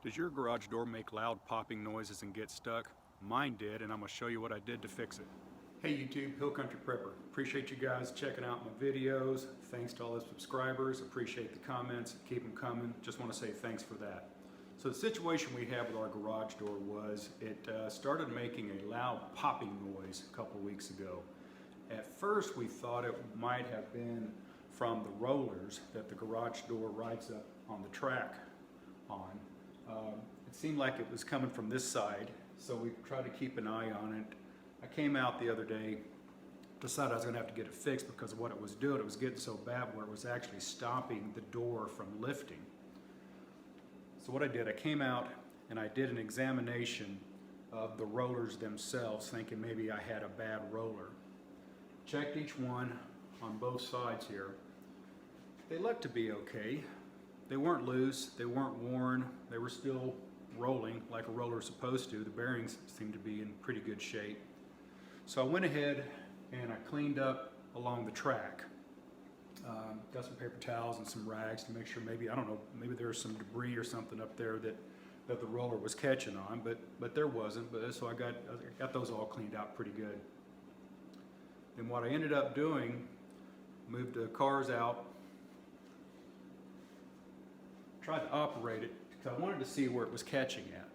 Does your garage door make loud popping noises and get stuck? Mine did, and I'm going to show you what I did to fix it. Hey YouTube, Hill Country Prepper. Appreciate you guys checking out my videos. Thanks to all the subscribers. Appreciate the comments. Keep them coming. Just want to say thanks for that. So the situation we have with our garage door was it started making a loud popping noise a couple weeks ago. At first we thought it might have been from the rollers that the garage door rides up on the track on. It seemed like it was coming from this side, so we tried to keep an eye on it. I came out the other day, decided I was going to have to get it fixed because of what it was doing. It was getting so bad where it was actually stopping the door from lifting. So what I did, I came out and I did an examination of the rollers themselves, thinking maybe I had a bad roller. Checked each one on both sides here. They looked to be okay. They weren't loose, they weren't worn, they were still rolling like a roller is supposed to. The bearings seemed to be in pretty good shape. So I went ahead and I cleaned up along the track. Got some paper towels and some rags to make sure maybe, I don't know, maybe there was some debris or something up there that the roller was catching on, but there wasn't. So I got those all cleaned out pretty good. And what I ended up doing, moved the cars out, tried to operate it because I wanted to see where it was catching at.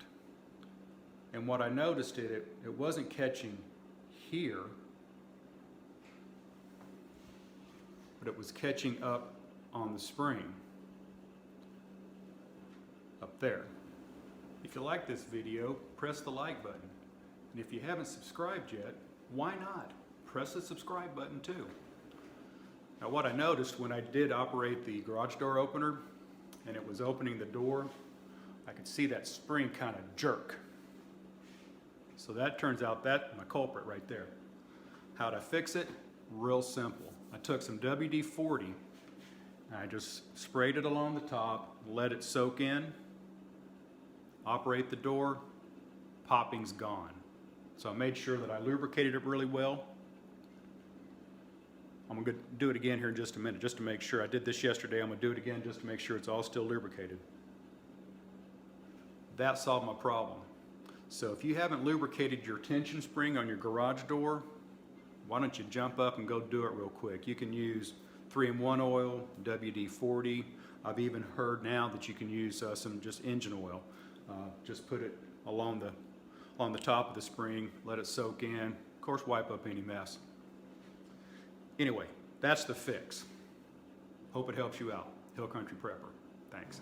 And what I noticed, it wasn't catching here, but it was catching up on the spring up there. If you like this video, press the like button. And if you haven't subscribed yet, why not? Press the subscribe button too. Now what I noticed when I did operate the garage door opener and it was opening the door, I could see that spring kind of jerk. So that turns out that's my culprit right there. How to fix it? Real simple. I took some WD-40 and I just sprayed it along the top, let it soak in, operate the door, popping's gone. So I made sure that I lubricated it really well. I'm going to do it again here in just a minute, just to make sure. I did this yesterday. I'm going to do it again just to make sure it's all still lubricated. That solved my problem. So if you haven't lubricated your tension spring on your garage door, why don't you jump up and go do it real quick. You can use 3-in-1 oil, WD-40. I've even heard now that you can use some just engine oil. Just put it along the top of the spring, let it soak in. Of course, wipe up any mess. Anyway, that's the fix. Hope it helps you out. Hill Country Prepper. Thanks.